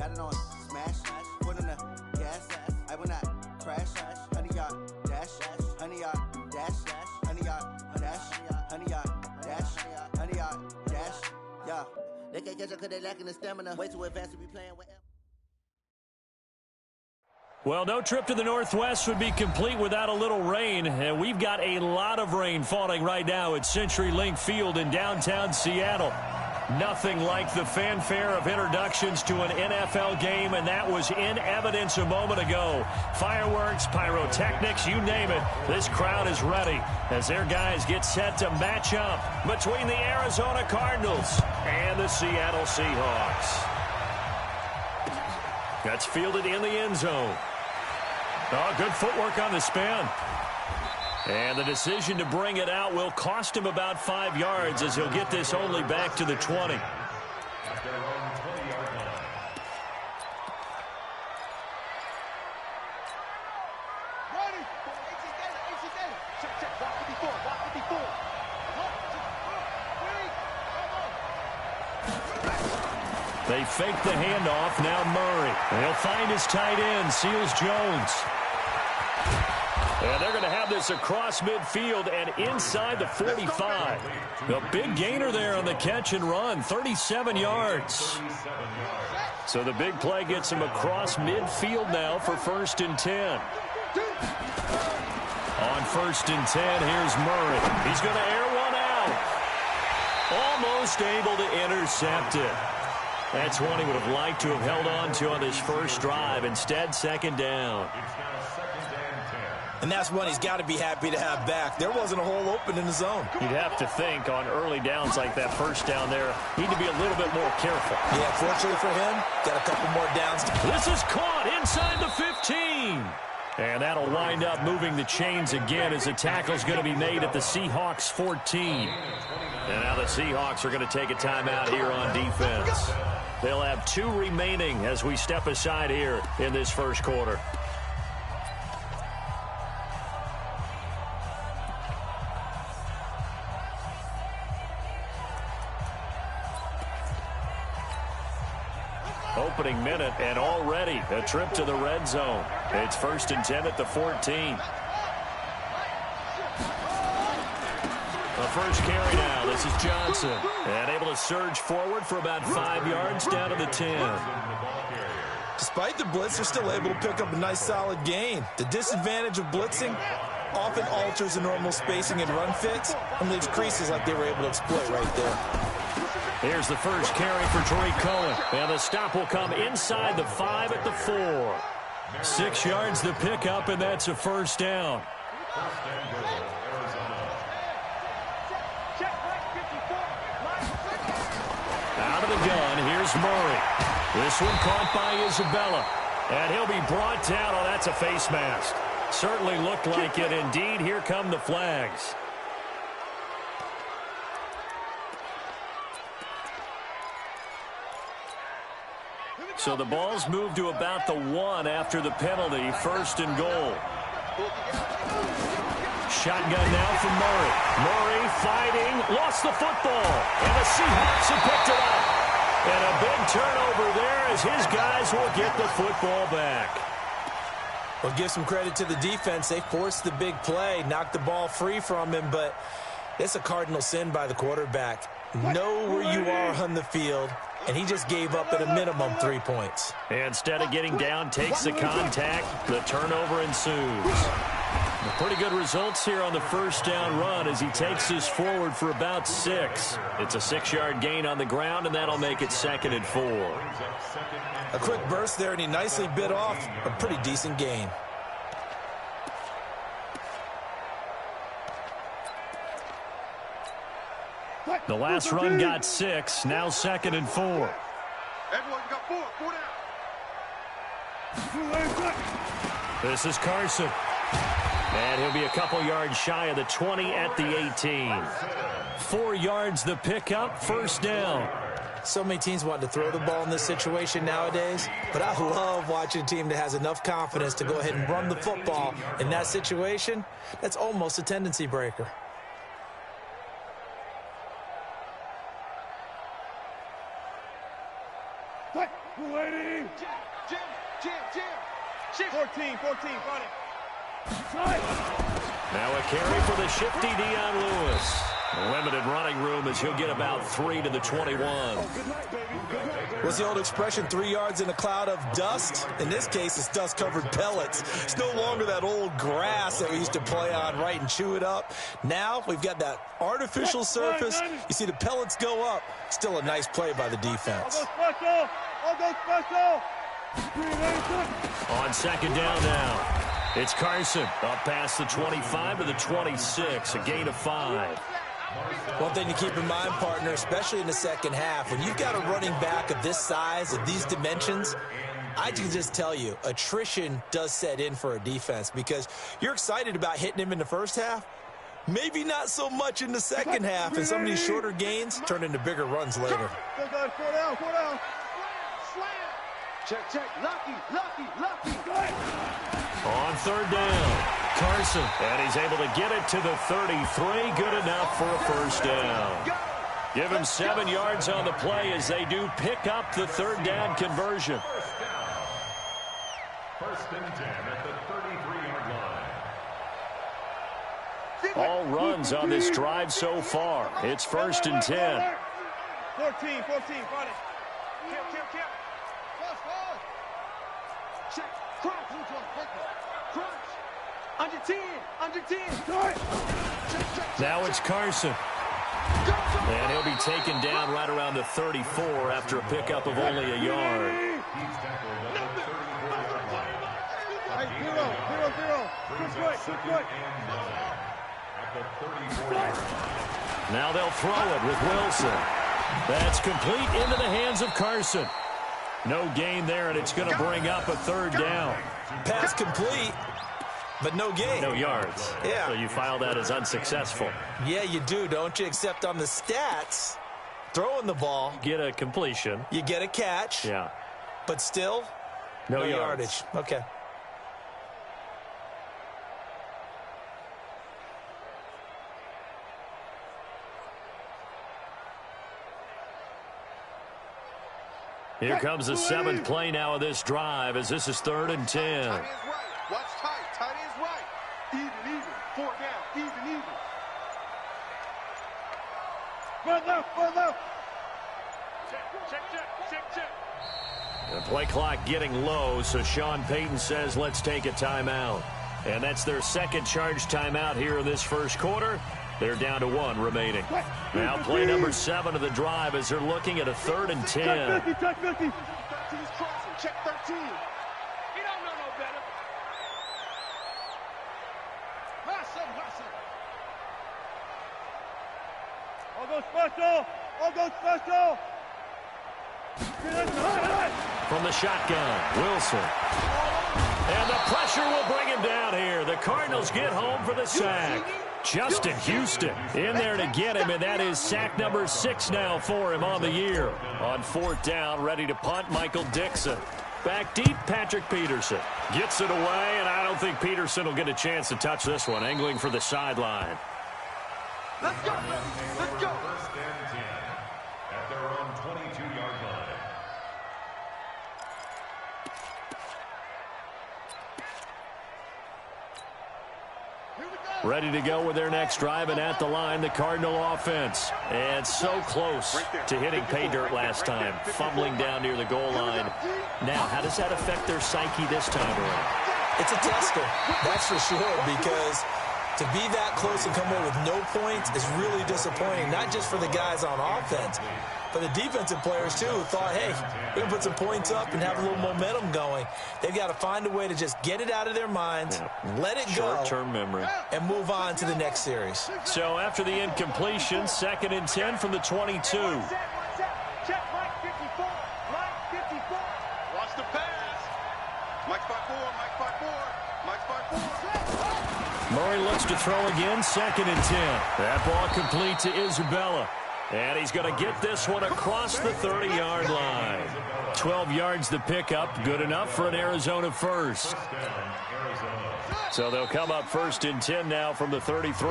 got it on smash, foot on the gas, I will not crash, 100 yard dash, 100 yard dash, 100 yard dash, 100 yard dash, 100 yard dash, yeah. They can't catch up because they lacking the stamina. Way too advanced to be playing with. Well, no trip to the Northwest would be complete without a little rain, and we've got a lot of rain falling right now at CenturyLink Field in downtown Seattle. Nothing like the fanfare of introductions to an NFL game, and that was in evidence a moment ago. Fireworks, pyrotechnics, you name it, this crowd is ready as their guys get set to match up between the Arizona Cardinals and the Seattle Seahawks. That's fielded in the end zone. Oh, good footwork on the spin. And the decision to bring it out will cost him about 5 yards as he'll get this only back to the 20. They fake the handoff. Now Murray. He'll find his tight end, Seals Jones. And they're going to have this across midfield and inside the 45. A big gainer there on the catch and run, 37 yards. So the big play gets him across midfield now for 1st and 10. On 1st and 10, here's Murray. He's going to air one out. Almost able to intercept it. That's one he would have liked to have held on to on his first drive. Instead, 2nd down. And that's one he's got to be happy to have back. There wasn't a hole open in the zone. You'd have to think on early downs like that first down there, need to be a little bit more careful. Yeah, fortunately for him, got a couple more downs. This is caught inside the 15. And that'll wind up moving the chains again as the tackle's going to be made at the Seahawks 14. And now the Seahawks are going to take a timeout here on defense. They'll have 2 remaining as we step aside here in this first quarter. Opening minute, and already a trip to the red zone. It's 1st and 10 at the 14. The first carry now. This is Johnson. And able to surge forward for about 5 yards down to the 10. Despite the blitz, they're still able to pick up a nice solid gain. The disadvantage of blitzing often alters the normal spacing and run fits and leaves creases like they were able to exploit right there. Here's the first carry for Tariq Cohen. And the stop will come inside the 5 at the 4. 6 yards the pickup, and that's a 1st down. Out of the gun, here's Murray. This one caught by Isabella. And he'll be brought down. Oh, that's a face mask. Certainly looked like it. Indeed, here come the flags. So the ball's moved to about the 1 after the penalty. 1st and goal. Shotgun now from Murray. Murray fighting. Lost the football. And the Seahawks have picked it up. And a big turnover there as his guys will get the football back. Well, give some credit to the defense. They forced the big play, knocked the ball free from him, but it's a cardinal sin by the quarterback. Know where you are on the field, and he just gave up at a minimum 3 points. Instead of getting down, takes the contact. The turnover ensues. Pretty good results here on the first down run as he takes this forward for about 6. It's a 6-yard gain on the ground, and that'll make it 2nd and 4. A quick burst there, and he nicely bit off a pretty decent gain. The last run got 6. Now 2nd and 4. Everyone got 4. 4 down. This is Carson. And he'll be a couple yards shy of the 20 at the 18. 4 yards the pickup, 1st down. So many teams want to throw the ball in this situation nowadays, but I love watching a team that has enough confidence to go ahead and run the football. In that situation, that's almost a tendency breaker. Lady. Jim. 14, got it. Now a carry for the shifty Dion Lewis. Limited running room as he'll get about 3 to the 21. What's the old expression, 3 yards in a cloud of dust? In this case, it's dust-covered pellets. It's no longer that old grass that we used to play on, right, and chew it up. Now we've got that artificial surface. You see the pellets go up. Still a nice play by the defense. I'll go special. On second down now. It's Carson up past the 25 to the 26, a gain of 5. One thing to keep in mind, partner, especially in the second half, when you've got a running back of this size, of these dimensions, I can just tell you, attrition does set in for a defense because you're excited about hitting him in the first half. Maybe not so much in the second half, and some of these shorter gains turn into bigger runs later. Go down. Check. Lucky. On third down, Carson, and he's able to get it to the 33. Good enough for a first down. Give him 7 yards on the play as they do pick up the third down conversion. First and 10 at the 33-yard line. All runs on this drive so far. It's first and 10. 14, got it. Kill. Check. Crunch. Under 10. Now it's Carson. And he'll be taken down right around the 34 after a pickup of only a yard. He's tackled at the 34-yard line. Zero. Good. At the 34-yard line. Now they'll throw it with Wilson. That's complete into the hands of Carson. No gain there, and it's going to bring up a third down. Pass complete, but no gain. No yards. Yeah. So you file that as unsuccessful. Yeah, you do, don't you? Except on the stats, throwing the ball, Get a completion. you get a catch, Yeah. but still No yardage. Okay. Here comes the 7th play now of this drive as this is 3rd and 10. Tight ends right. Watch tight. Tight ends right. Even. 4 down. Even. Run left. Check. The play clock getting low, so Sean Payton says let's take a timeout. And that's their second charge timeout here in this first quarter. They're down to 1 remaining. Now play number 7 of the drive as they're looking at a 3rd and 10. Check 50. 13's crossing. Check 13. He don't know no better. Hustle. I'll go special. From the shotgun, Wilson. And the pressure will bring him down here. The Cardinals get home for the sack. Justin Houston in there to get him, and that is sack number 6 now for him on the year. On 4th down, ready to punt, Michael Dixon. Back deep, Patrick Peterson. Gets it away, and I don't think Peterson will get a chance to touch this one. Angling for the sideline. Let's go. First and 10 at their own 22-yard line. Ready to go with their next drive, and at the line, the Cardinal offense. And so close to hitting pay dirt last time, fumbling down near the goal line. Now, how does that affect their psyche this time around? It's a tester, that's for sure, because to be that close and come away with no points is really disappointing, not just for the guys on offense, but the defensive players, too, who thought, hey, we can put some points up and have a little momentum going. They've got to find a way to just get it out of their minds, let it go, Short-term memory. and move on to the next series. So after the incompletion, 2nd and 10 from the 22. Check Mike 54. Watch the pass. Mike 5-4. Murray looks to throw again, 2nd and 10. That ball complete to Isabella. And he's going to get this one across the 30-yard line. 12 yards the pickup, good enough for an Arizona first. So they'll come up 1st and 10 now from the 33.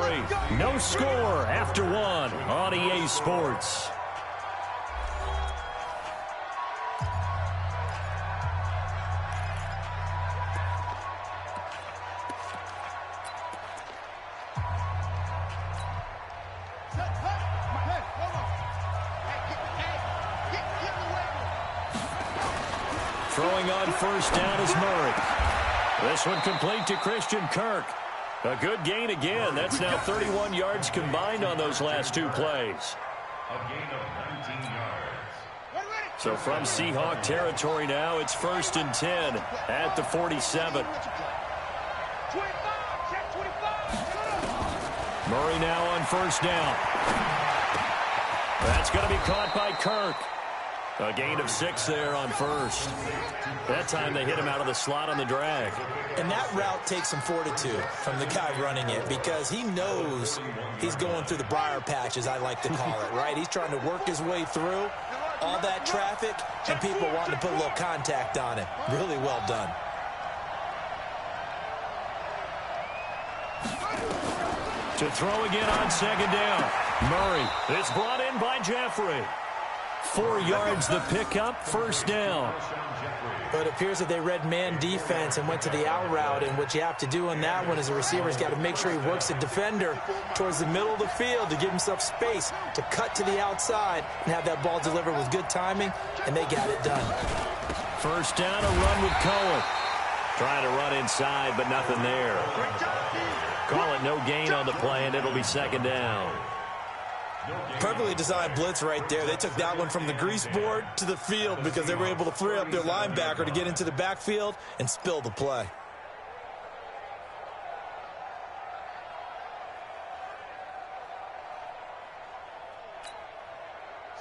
No score after 1 on EA Sports. Throwing on first down is Murray. This one complete to Christian Kirk. A good gain again. That's now 31 yards combined on those last two plays. A gain of 19 yards. So from Seahawk territory now, it's 1st and 10 at the 47. Murray now on first down. That's going to be caught by Kirk. A gain of 6 there on first. That time they hit him out of the slot on the drag. And that route takes some fortitude from the guy running it because he knows he's going through the briar patch, as I like to call it, right? He's trying to work his way through all that traffic and people wanting to put a little contact on him. Really well done. To throw again on second down. Murray. It's brought in by Jeffrey. 4 yards the pickup, first down. But it appears that they read man defense and went to the out route, and what you have to do on that one is the receiver's got to make sure he works the defender towards the middle of the field to give himself space to cut to the outside and have that ball delivered with good timing, and they got it done. First down, a run with Cohen. Trying to run inside, but nothing there. Call it no gain on the play, and it'll be second down. Perfectly designed blitz right there. They took that one from the grease board to the field because they were able to free up their linebacker to get into the backfield and spill the play.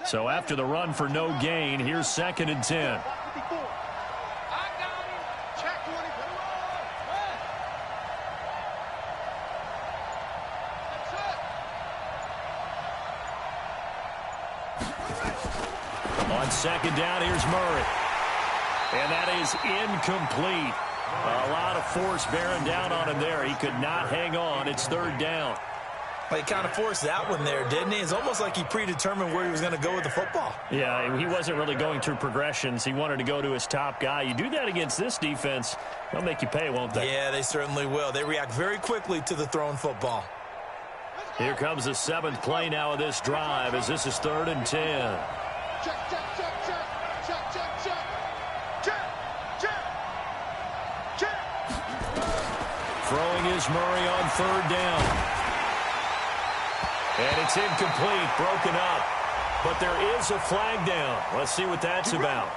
So after the run for no gain, here's 2nd and 10. On second down, here's Murray. And that is incomplete. A lot of force bearing down on him there. He could not hang on. It's 3rd down. Well, he kind of forced that one there, didn't he? It's almost like he predetermined where he was going to go with the football. Yeah, he wasn't really going through progressions. He wanted to go to his top guy. You do that against this defense, they'll make you pay, won't they? Yeah, they certainly will. They react very quickly to the thrown football. Here comes the 7th play now of this drive as this is 3rd and 10. Check, check, check, check, check, check, check, check, check, check. Throwing is Murray on 3rd down. And it's incomplete, broken up. But there is a flag down. Let's see what that's about.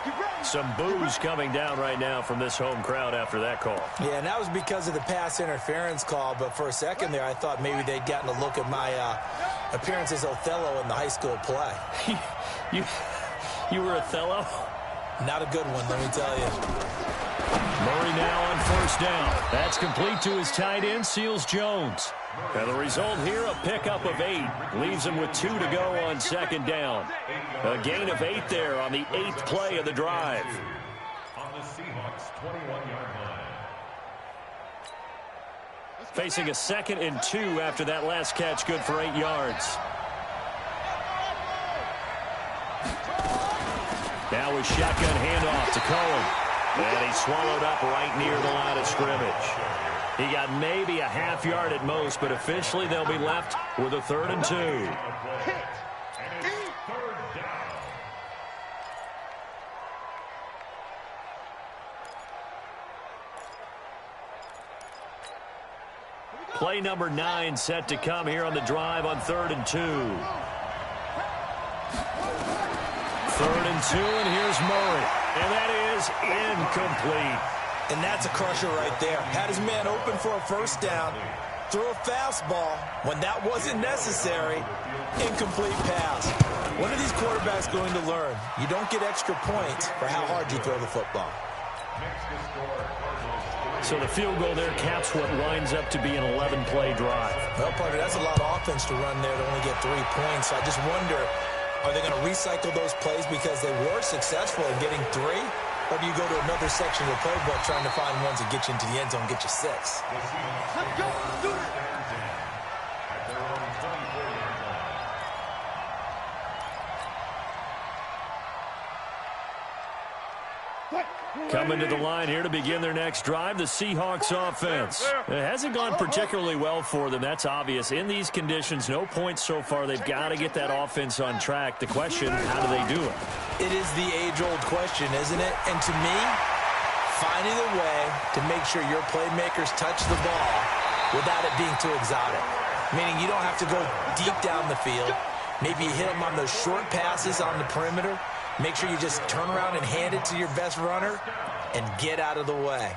Some boos coming down right now from this home crowd after that call. Yeah, and that was because of the pass interference call. But for a second there, I thought maybe they'd gotten a look at my appearance as Othello in the high school play. You were Othello? Not a good one, let me tell you. Murray now on first down. That's complete to his tight end, Seals-Jones. And the result here, a pickup of 8. Leaves him with 2 to go on second down. A gain of 8 there on the 8th play of the drive. On the Seahawks' 21-yard line. Facing a 2nd and 2 after that last catch, good for 8 yards. Now a shotgun handoff to Cohen. And he's swallowed up right near the line of scrimmage. He got maybe a half yard at most, but officially they'll be left with a 3rd and 2. And it's 3rd down. Play number 9 set to come here on the drive on 3rd and 2. 3rd and 2, and here's Murray. And that is incomplete. And that's a crusher right there. Had his man open for a first down, threw a fastball when that wasn't necessary. Incomplete pass. When are these quarterbacks going to learn? You don't get extra points for how hard you throw the football. So the field goal there caps what winds up to be an 11-play drive. Well, partner, that's a lot of offense to run there to only get 3 points. So I just wonder, are they going to recycle those plays because they were successful in getting 3? Or do you go to another section of the playbook trying to find ones that get you into the end zone and get you 6? Let's go. Do it. At their own 24-yard line. Coming to the line here to begin their next drive, the Seahawks offense. It hasn't gone particularly well for them. That's obvious. In these conditions, no points so far. They've got to get that offense on track. The question, how do they do it? It is the age-old question, isn't it? And to me, finding a way to make sure your playmakers touch the ball without it being too exotic. Meaning you don't have to go deep down the field. Maybe you hit them on those short passes on the perimeter. Make sure you just turn around and hand it to your best runner and get out of the way.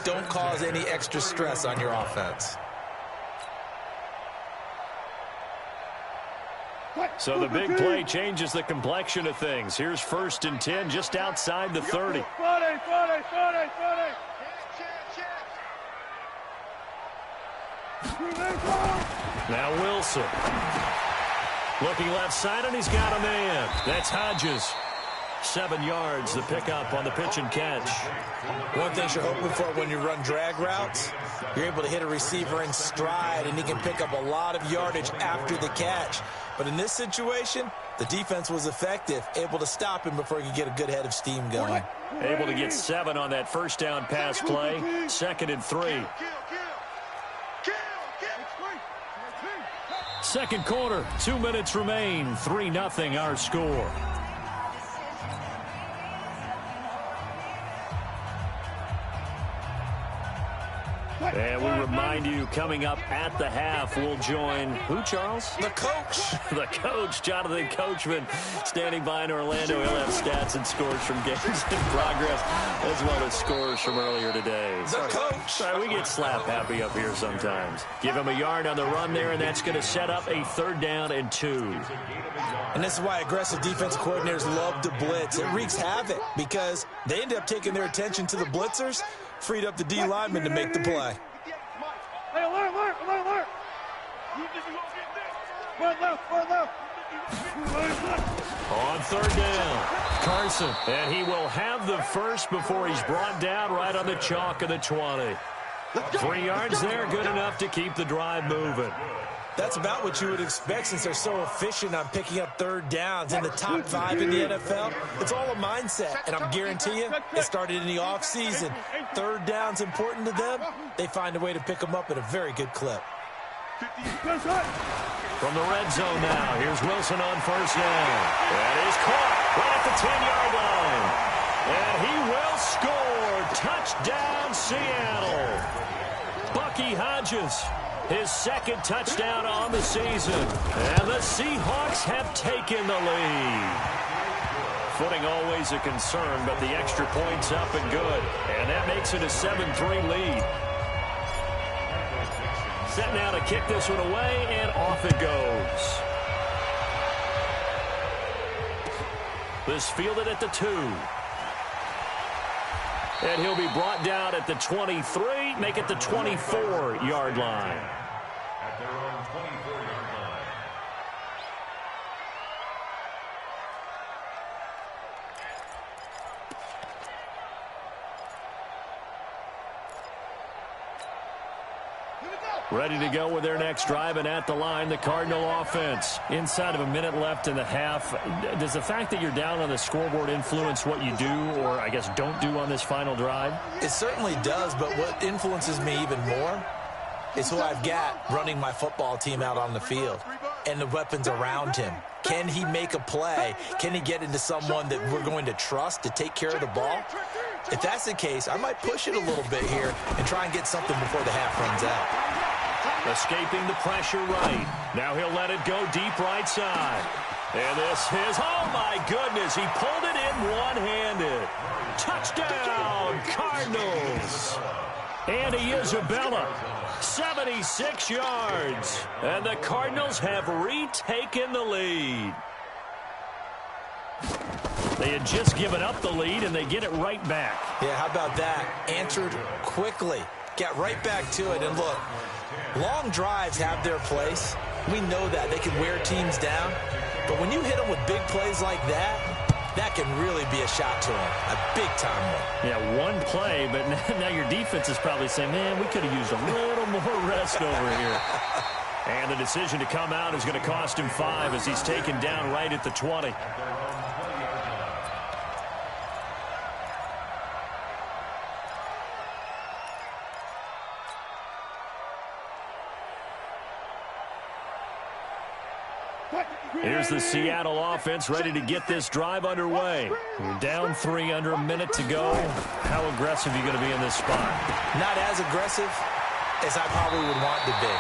Don't cause any extra stress on your offense. So the big play changes the complexion of things. Here's 1st and 10 just outside the 30. Now Wilson. Looking left side, and he's got a man. That's Hodges. 7 yards, the pickup on the pitch and catch. One thing you're hoping for when you run drag routes, you're able to hit a receiver in stride, and he can pick up a lot of yardage after the catch. But in this situation, the defense was effective, able to stop him before he could get a good head of steam going. Able to get 7 on that first down pass play. 2nd and 3. Second quarter, 2 minutes remain. 3-0 our score. And we remind you, coming up at the half, we'll join who, Charles? The coach. The coach, Jonathan Coachman, standing by in Orlando. He'll have stats and scores from games in progress, as well as scores from earlier today. The coach. Sorry, we get slap happy up here sometimes. Give him a yard on the run there, and that's going to set up a 3rd down and 2. And this is why aggressive defense coordinators love to blitz. It wreaks havoc because they end up taking their attention to the blitzers, freed up the D lineman to make the play. Hey, alert. On 3rd down, Carson, and he will have the first before he's brought down right on the chalk of the 20. 3 yards there, good enough to keep the drive moving. That's about what you would expect since they're so efficient on picking up 3rd downs in the top 5 in the NFL. It's all a mindset, and I'm guarantee you, it started in the offseason. 3rd down's important to them. They find a way to pick them up at a very good clip. From the red zone now, here's Wilson on 1st down. That is caught right at the 10-yard line. And he will score. Touchdown, Seattle. Bucky Hodges. His 2nd touchdown on the season. And the Seahawks have taken the lead. Footing always a concern, but the extra point's up and good. And that makes it a 7-3 lead. Set now to kick this one away, and off it goes. This fielded at the 2. And he'll be brought down at the 23, make it the 24-yard line. At their own 24-yard line. Ready to go with their next drive, and at the line, the Cardinal offense. Inside of a minute left in the half, does the fact that you're down on the scoreboard influence what you do, or I guess don't do on this final drive? It certainly does, but what influences me even more is who I've got running my football team out on the field and the weapons around him. Can he make a play? Can he get into someone that we're going to trust to take care of the ball? If that's the case, I might push it a little bit here and try and get something before the half runs out. Escaping the pressure right. Now he'll let it go deep right side. And this is, oh my goodness, he pulled it in one-handed. Touchdown, Cardinals. Andy Isabella, 76 yards. And the Cardinals have retaken the lead. They had just given up the lead, and they get it right back. Yeah, how about that? Answered quickly. Got right back to it. And look, long drives have their place. We know that. They can wear teams down. But when you hit them with big plays like that, that can really be a shot to them. A big-time one. Yeah, one play, but now your defense is probably saying, man, we could have used a little more rest over here. And the decision to come out is going to cost him 5 as he's taken down right at the 20. Here's the Seattle offense ready to get this drive underway. You're down 3 under a minute to go. How aggressive are you going to be in this spot? Not as aggressive as I probably would want to be.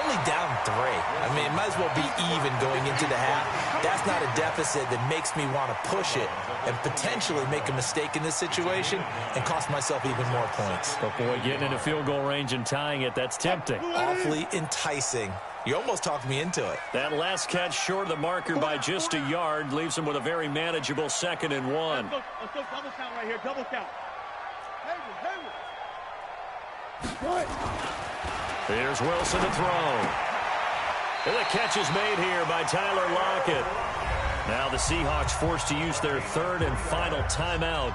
Only down 3. I mean, it might as well be even going into the half. That's not a deficit that makes me want to push it and potentially make a mistake in this situation and cost myself even more points. But boy, getting into field goal range and tying it, that's tempting. Awfully enticing. You almost talked me into it. That last catch short of the marker by just a yard leaves him with a very manageable 2nd and 1. Let's go double count right here, double count. Here's Wilson to throw. And the catch is made here by Tyler Lockett. Now the Seahawks forced to use their 3rd and final timeout,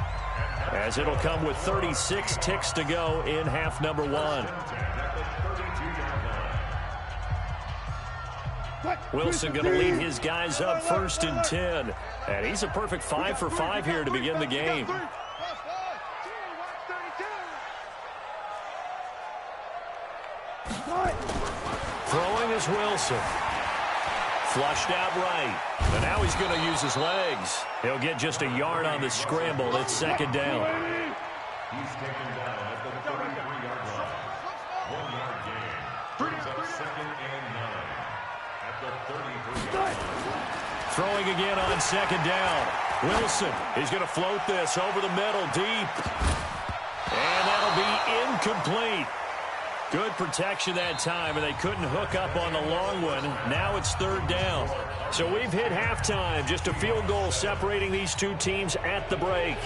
as it'll come with 36 ticks to go in half number 1. Wilson going to lead his guys up 1st and 10. And he's a perfect 5 for 5 here to begin the game. Throwing is Wilson. Flushed out right. And now he's going to use his legs. He'll get just a yard on the scramble. It's 2nd down. He's taken down at the 33-yard line. 1-yard gain. Brings up 2nd and 9 at the 33-yard line. Throwing again on 2nd down. Wilson is going to float this over the middle deep. And that'll be incomplete. Good protection that time, and they couldn't hook up on the long one. Now it's 3rd down. So we've hit halftime. Just a field goal separating these two teams at the break.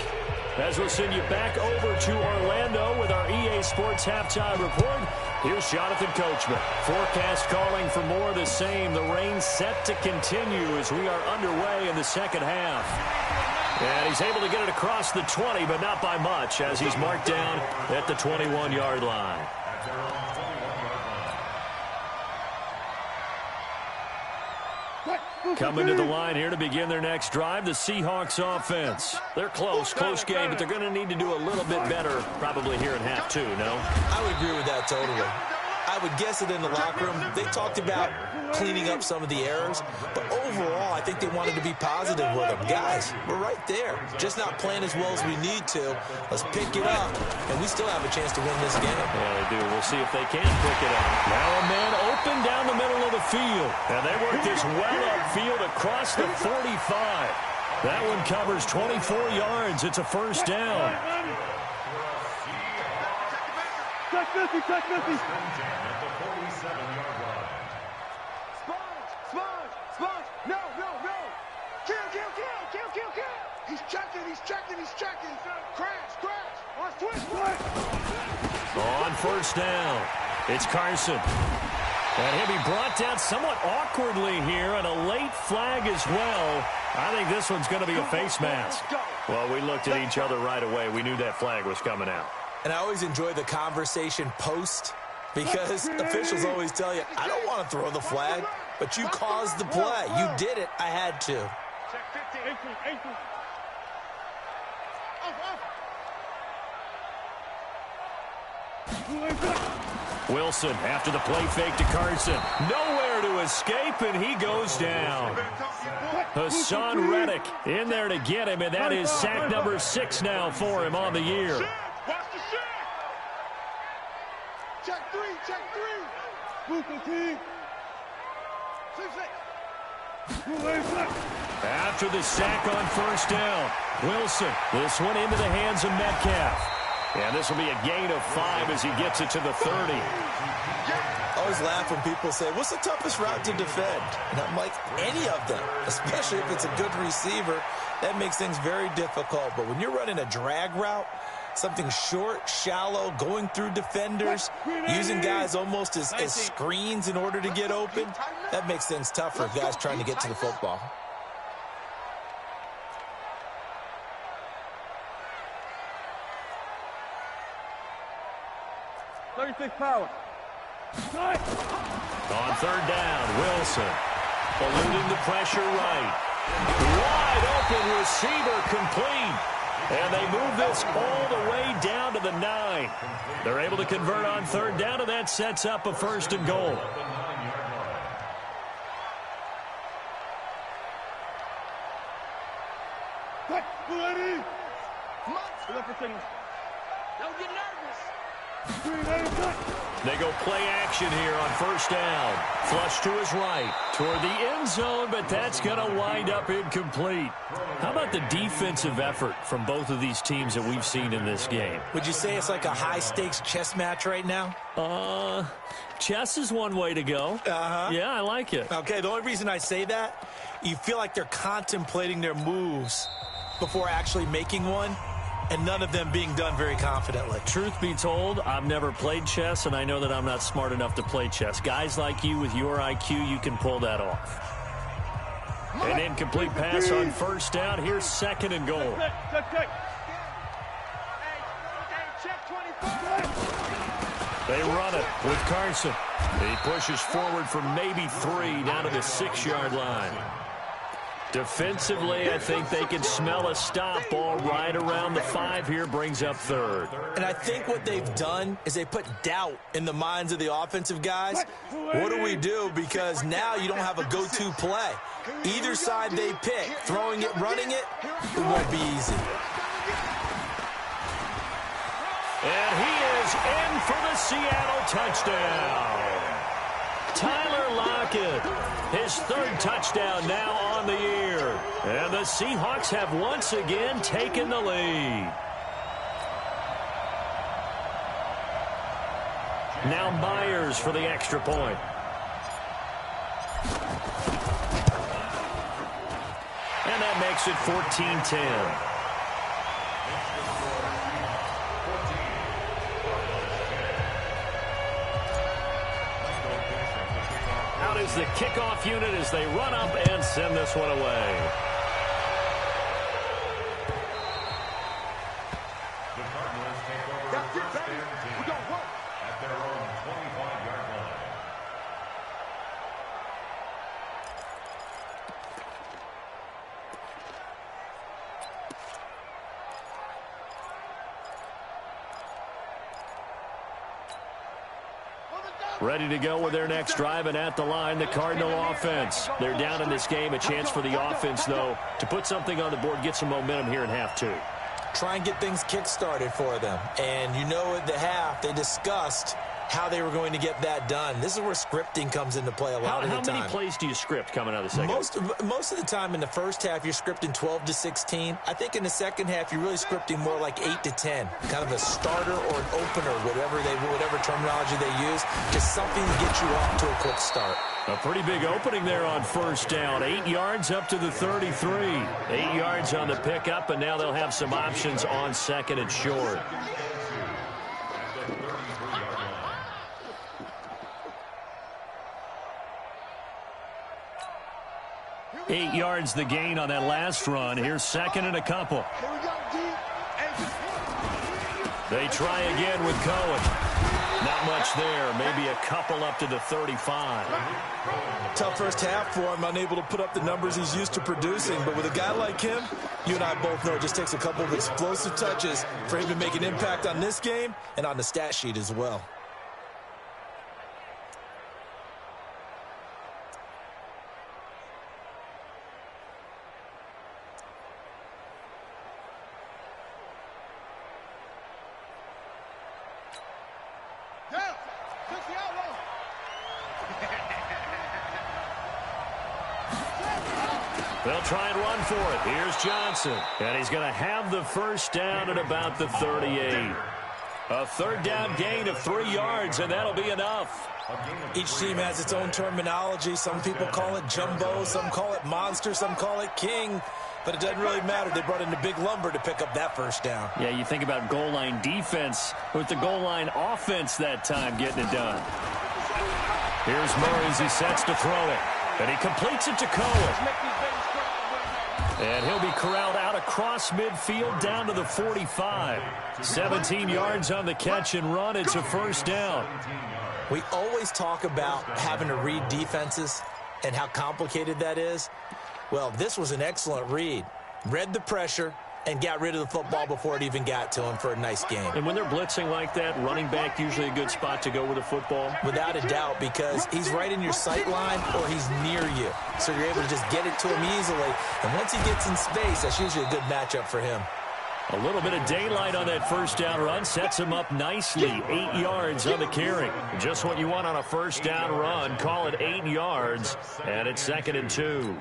As we'll send you back over to Orlando with our EA Sports Halftime Report, here's Jonathan Coachman. Forecast calling for more of the same. The rain set to continue as we are underway in the 2nd half. And he's able to get it across the 20, but not by much, as he's marked down at the 21-yard line. Coming to the line here to begin their next drive, the Seahawks offense. They're close game, but they're going to need to do a little bit better probably here in half 2, no? I would agree with that totally. I would guess it in the locker room. They talked about cleaning up some of the errors, but overall, I think they wanted to be positive with them. Guys, we're right there. Just not playing as well as we need to. Let's pick it up, and we still have a chance to win this game. Yeah, they do. We'll see if they can pick it up. Now a man open down the middle of the field, and they work this well upfield across the 45. That one covers 24 yards. It's a 1st down. Check Missy. At the 47-yard line. Sponge. No. Kill. He's checking. Crash. On switch. On 1st down, it's Carson. And he'll be brought down somewhat awkwardly here, and a late flag as well. I think this one's going to be a face mask. Well, we looked at each other right away. We knew that flag was coming out. And I always enjoy the conversation post, because officials always tell you, I don't want to throw the flag, but you caused the play. You did it. I had to. Check 15. Wilson after the play fake to Carson. Nowhere to escape, and he goes down. Hassan Reddick in there to get him, and that is sack number 6 now for him on the year. Watch the sack. Check 3. Move the team. 6. After the sack on 1st down, Wilson, this one into the hands of Metcalf. And this will be a gain of 5 as he gets it to the 30. I always laugh when people say, what's the toughest route to defend? And I'm like, any of them, especially if it's a good receiver. That makes things very difficult. But when you're running a drag route, something short, shallow, going through defenders, using guys almost as screens in order to get open, that makes things tough for guys trying to get to the football. Power. On 3rd down, Wilson eluding the pressure right. Wide open receiver complete. And they move this all the way down to the 9. They're able to convert on 3rd down, and that sets up a 1st and goal. Ready? Look for signal. Don't get nervous. They go play action here on first down. Flush to his right toward the end zone, but that's going to wind up incomplete. How about the defensive effort from both of these teams that we've seen in this game? Would you say it's like a high-stakes chess match right now? Chess is one way to go. Yeah, I like it. Okay, the only reason I say that, you feel like they're contemplating their moves before actually making one, and none of them being done very confidently. Truth be told, I've never played chess, and I know that I'm not smart enough to play chess. Guys like you with your IQ, you can pull that off. An incomplete pass on first down. Here's second and goal. They run it with Carson. He pushes forward for maybe 3 down to the 6-yard line. Defensively, I think they can smell a stop. Ball right around the 5 here, brings up third. And I think what they've done is they put doubt in the minds of the offensive guys. What do we do? Because now you don't have a go-to play. Either side they pick, throwing it, running it, it won't be easy. And he is in for the Seattle touchdown. Tyler Lockett, his 3rd touchdown now on the year. And the Seahawks have once again taken the lead. Now Myers for the extra point. And that makes it 14-10. Out is the kickoff unit as they run up and send this one away. The Cardinals take over first and 10 at their own 25-yard line. Ready to go with their next drive, and at the line, the Cardinal offense. They're down in this game. A chance for the offense, though, to put something on the board, get some momentum here in half 2. Try and get things kick-started for them. And you know at the half, they discussed how they were going to get that done. This is where scripting comes into play a lot of the time. How many plays do you script coming out of the second? Most of the time in the first half, you're scripting 12 to 16. I think in the second half, you're really scripting more like 8 to 10. Kind of a starter or an opener, whatever terminology they use, just something to get you off to a quick start. A pretty big opening there on first down. 8 yards up to the 33. 8 yards on the pickup, and now they'll have some options on second and short. 8 yards the gain on that last run. Here's second and a couple. They try again with Cohen. Not much there. Maybe a couple up to the 35. Tough first half for him, unable to put up the numbers he's used to producing. But with a guy like him, you and I both know it just takes a couple of explosive touches for him to make an impact on this game and on the stat sheet as well. They'll try and run for it. Here's Johnson. And he's going to have the first down at about the 38. A third down gain of 3 yards, and that'll be enough. Each team has its own terminology. Some people call it jumbo, some call it monster, some call it king. But it doesn't really matter. They brought in a big lumber to pick up that first down. Yeah, you think about goal line defense with the goal line offense that time getting it done. Here's Murray as he sets to throw it. And he completes it to Cohen. And he'll be corralled out across midfield down to the 45. 17 yards on the catch and run. It's a first down. We always talk about having to read defenses and how complicated that is. Well, this was an excellent read. Read the pressure, and got rid of the football before it even got to him for a nice game. And when they're blitzing like that, running back usually a good spot to go with the football? Without a doubt, because he's right in your sight line or he's near you. So you're able to just get it to him easily. And once he gets in space, that's usually a good matchup for him. A little bit of daylight on that first down run sets him up nicely. 8 yards on the carry. Just what you want on a first down run. Call it 8 yards, and it's 2nd and 2.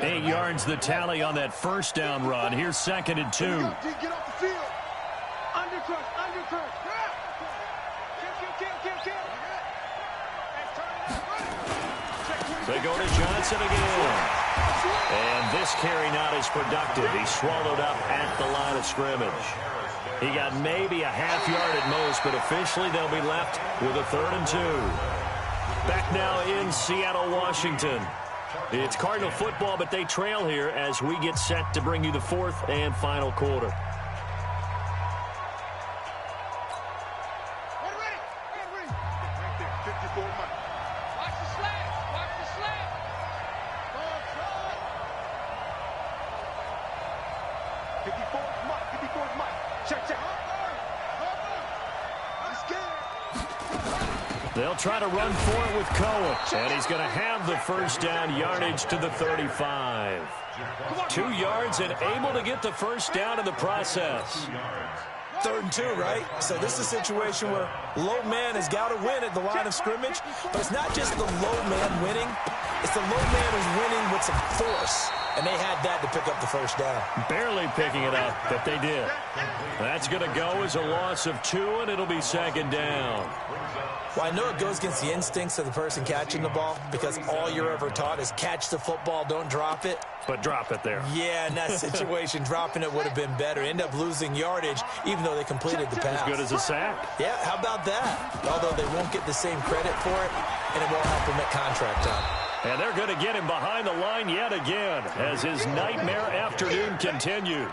8 yards the tally on that first down run. Here's 2nd and 2. Get off the field. Undercut. They go to Johnson again. And this carry not as productive. He swallowed up at the line of scrimmage. He got maybe a half yard at most, but officially they'll be left with a 3rd and 2. Back now in Seattle, Washington. It's Cardinal football, but they trail here as we get set to bring you the 4th and final quarter. They'll try to run for it with Cohen, and he's going to have the first down, yardage to the 35. 2 yards and able to get the first down in the process. 3rd and 2, right? So this is a situation where low man has got to win at the line of scrimmage, but it's not just the low man winning. It's the low man who's winning with some force, and they had that to pick up the first down. Barely picking it up, but they did. That's going to go as a loss of 2, and it'll be 2nd down. Well, I know it goes against the instincts of the person catching the ball because all you're ever taught is catch the football, don't drop it. But drop it there. Yeah, in that situation, dropping it would have been better. End up losing yardage, even though they completed the pass. As good as a sack. Yeah, how about that? Although they won't get the same credit for it, and it won't help them at contract time. And they're going to get him behind the line yet again as his nightmare afternoon continues.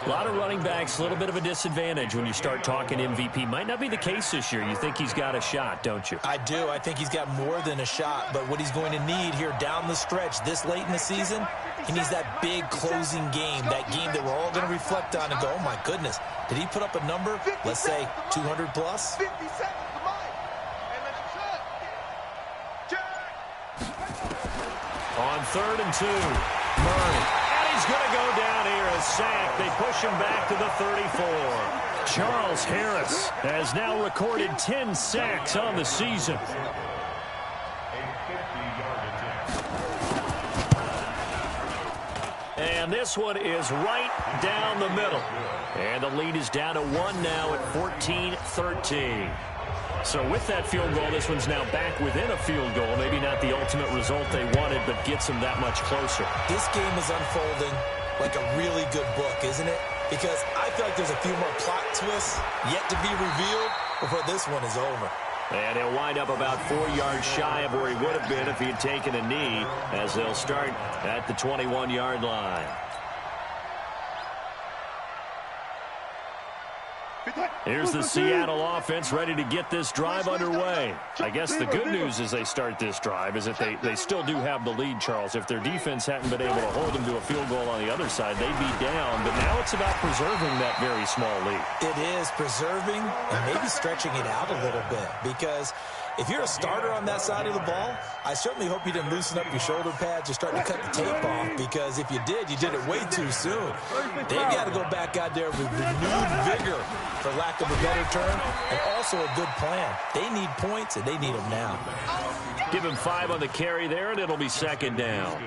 A lot of running backs, a little bit of a disadvantage when you start talking MVP. Might not be the case this year. You think he's got a shot, don't you? I do. I think he's got more than a shot. But what he's going to need here down the stretch this late in the season, he needs that big closing game, that game that we're all going to reflect on and go, oh, my goodness, did he put up a number, let's say, 200 plus? 50 seconds. On 3rd and 2, Murray. And he's going to go down here, a sack. They push him back to the 34. Charles Harris has now recorded 10 sacks on the season. And this one is right down the middle. And the lead is down to 1 now at 14-13. So with that field goal, this one's now back within a field goal. Maybe not the ultimate result they wanted, but gets them that much closer. This game is unfolding like a really good book, isn't it? Because I feel like there's a few more plot twists yet to be revealed before this one is over. And he'll wind up about 4 yards shy of where he would have been if he had taken a knee, as they'll start at the 21-yard line. Here's the Seattle offense ready to get this drive underway. I guess the good news as they start this drive is that they still do have the lead, Charles. If their defense hadn't been able to hold them to a field goal on the other side, they'd be down. But now it's about preserving that very small lead. It is preserving and maybe stretching it out a little bit, because if you're a starter on that side of the ball, I certainly hope you didn't loosen up your shoulder pads or start to cut the tape off, because if you did it way too soon. They've got to go back out there with renewed vigor, for lack of a better term, and also a good plan. They need points, and they need them now. Give him 5 on the carry there, and it'll be 2nd down.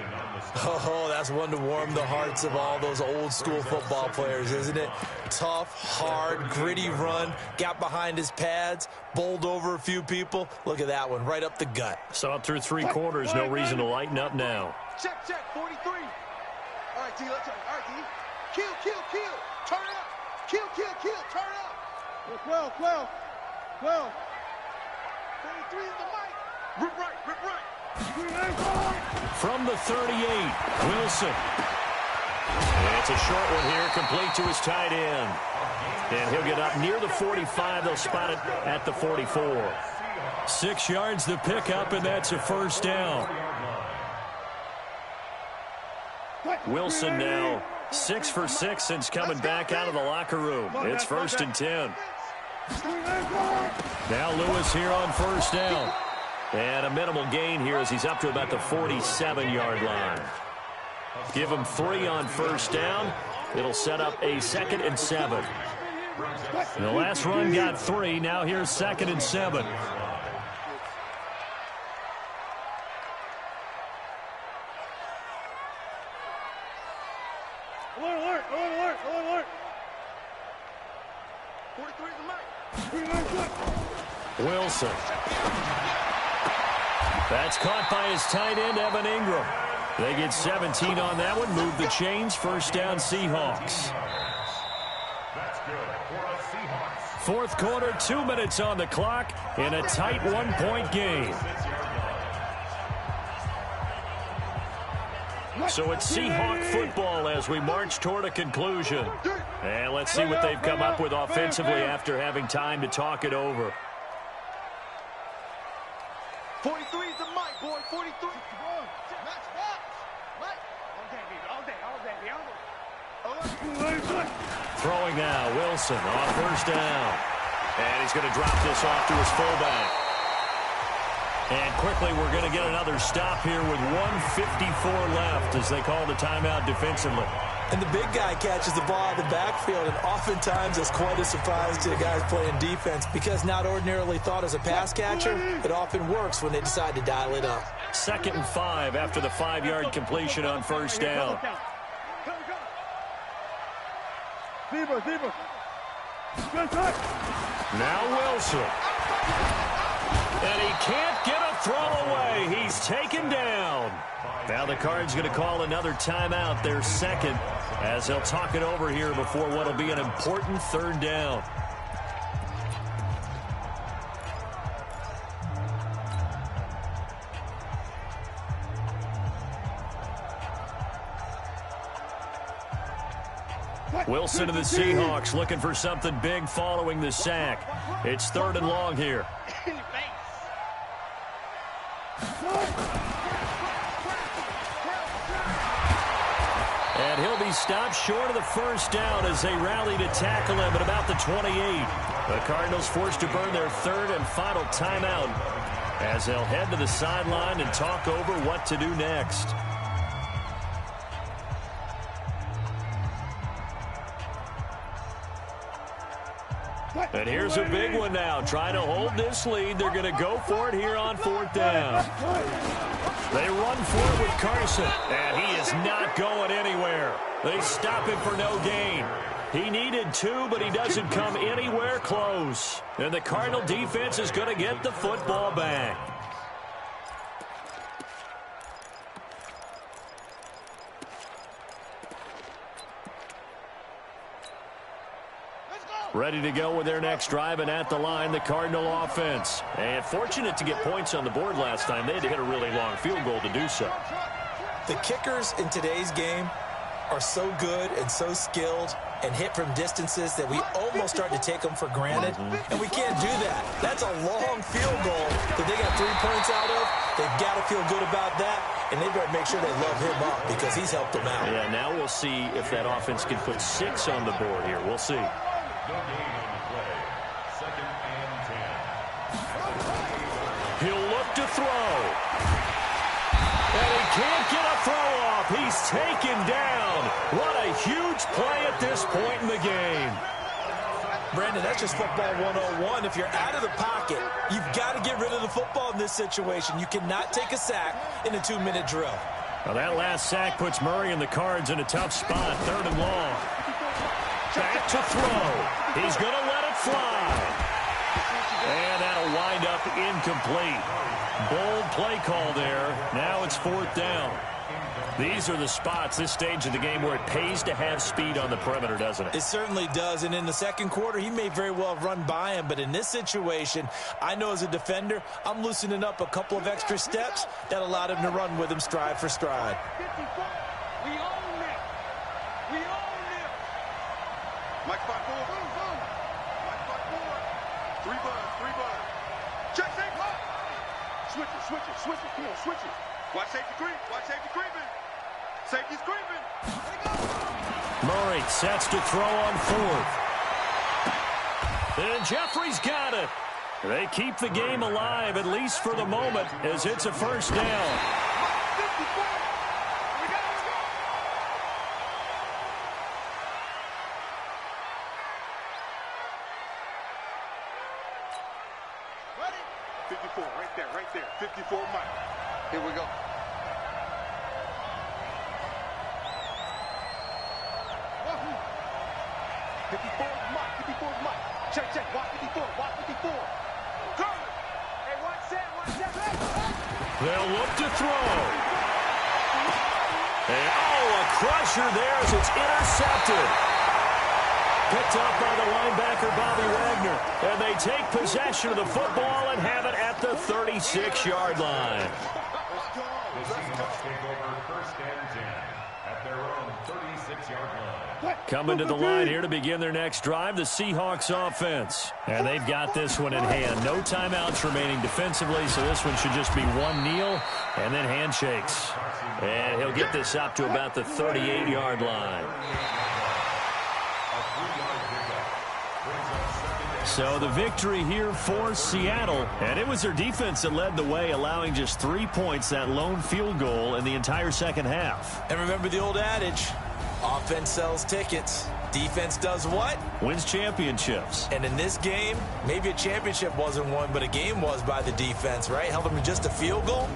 Oh, that's one to warm the hearts of all those old-school football players, isn't it? Tough, hard, gritty run, got behind his pads, bowled over a few people. Look at that one, right up the gut. Saw it through 3 quarters, no reason to lighten up now. Check, 43. All right, D, let's go. All right, D. Kill. Turn up. Kill. Turn up. 12. 43 in the mic. Rip right. From the 38, Wilson. And it's a short one here, complete to his tight end. And he'll get up near the 45. They'll spot it at the 44. 6 yards the pickup, and that's a first down. Wilson now 6 for 6 since coming back out of the locker room. It's 1st and 10. Now Lewis here on 1st down. And a minimal gain here as he's up to about the 47-yard line. Give him 3 on 1st down. It'll set up a 2nd and 7. The last run got 3. Now here's 2nd and 7. Alert, alert, alert, alert, alert. 43 is the mic. Wilson. That's caught by his tight end, Evan Ingram. They get 17 on that one. Move the chains. 1st down, Seahawks. That's good for a Seahawks. 4th quarter, 2 minutes on the clock in a tight 1-point game. So it's Seahawk football as we march toward a conclusion. And let's see what they've come up with offensively after having time to talk it over. 43 is the mic, boy. 43. Max box. Mike. All day. Throwing now, Wilson on 1st down. And he's going to drop this off to his fullback. And quickly, we're going to get another stop here with 1:54 left as they call the timeout defensively. And the big guy catches the ball in the backfield, and oftentimes it's quite a surprise to the guys playing defense because not ordinarily thought as a pass catcher, it often works when they decide to dial it up. 2nd and 5 after the 5-yard completion on 1st down. Now Wilson. And he can't get a throw away. He's taken down. Now the Cards going to call another timeout, their 2nd, as they'll talk it over here before what will be an important 3rd down. Wilson and the Seahawks looking for something big following the sack. It's 3rd and long here. And he'll be stopped short of the 1st down as they rally to tackle him at about the 28. The Cardinals forced to burn their 3rd and final timeout as they'll head to the sideline and talk over what to do next. And here's a big one now. Trying to hold this lead. They're going to go for it here on 4th down. They run for it with Carson, and he is not going anywhere. They stop him for no gain. He needed 2, but he doesn't come anywhere close. And the Cardinal defense is going to get the football back. Ready to go with their next drive, and at the line, the Cardinal offense. And fortunate to get points on the board last time. They had to hit a really long field goal to do so. The kickers in today's game are so good and so skilled and hit from distances that we almost start to take them for granted, and we can't do that. That's a long field goal that they got 3 points out of. They've got to feel good about that, and they better make sure they love him up because he's helped them out. Yeah, now we'll see if that offense can put 6 on the board here. We'll see. No gain on the play. 2nd and 10. He'll look to throw. And he can't get a throw off. He's taken down. What a huge play at this point in the game. Brandon, that's just football 101. If you're out of the pocket, you've got to get rid of the football in this situation. You cannot take a sack in a 2-minute drill. Well, that last sack puts Murray and the Cards in a tough spot. 3rd and long. Back to throw. He's going to let it fly. And that'll wind up incomplete. Bold play call there. Now it's 4th down. These are the spots, this stage of the game, where it pays to have speed on the perimeter, doesn't it? It certainly does. And in the 2nd quarter, he may very well have run by him. But in this situation, I know as a defender, I'm loosening up a couple of extra steps that allowed him to run with him stride for stride. We own it. We own it. Mike spot 4. Mike spot 4. 3 buzz. Check, say, pop. Switch it. Come on, switch it. Watch safety creep. Safety's creeping. Let it go. Murray sets to throw on 4th. And Jeffrey's got it. They keep the game alive, at least for the moment, as it's a first down. Right there. 54 Mike. Here we go. Check. Watch 54. Hey, watch that. They'll look to throw. And, a crusher there as it's intercepted. Picked up by the linebacker, Bobby Wagner. And they take possession of the football and have it at the 36-yard line. The Seahawks take over first and 10 at their own 36-yard line. Coming to the line here to begin their next drive, the Seahawks offense. And they've got this one in hand. No timeouts remaining defensively, so this one should just be one kneel and then handshakes. And he'll get this up to about the 38-yard line. So the victory here for Seattle, and it was their defense that led the way, allowing just 3 points, that lone field goal in the entire second half. And remember the old adage, offense sells tickets. Defense does what? Wins championships. And in this game, maybe a championship wasn't won, but a game was by the defense, right? Held them to just a field goal.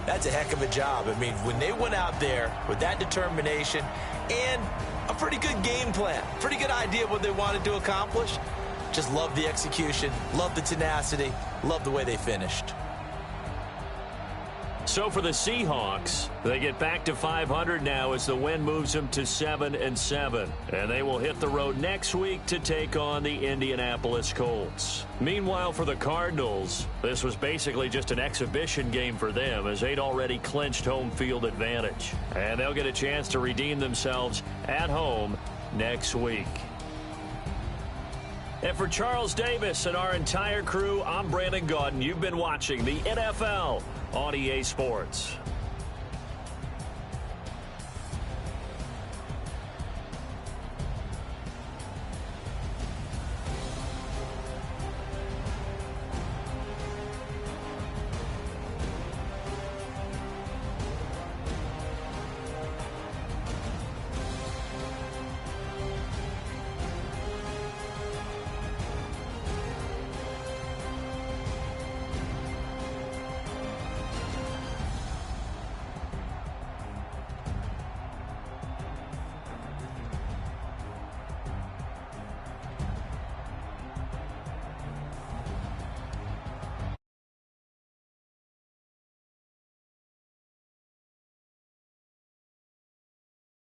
That's a heck of a job. I mean, when they went out there with that determination and a pretty good game plan, pretty good idea of what they wanted to accomplish, just love the execution, love the tenacity, love the way they finished. So for the Seahawks, they get back to 500 now as the win moves them to 7-7. And they will hit the road next week to take on the Indianapolis Colts. Meanwhile, for the Cardinals, this was basically just an exhibition game for them as they'd already clinched home field advantage. And they'll get a chance to redeem themselves at home next week. And for Charles Davis and our entire crew, I'm Brandon Gaudin. You've been watching the NFL on EA Sports.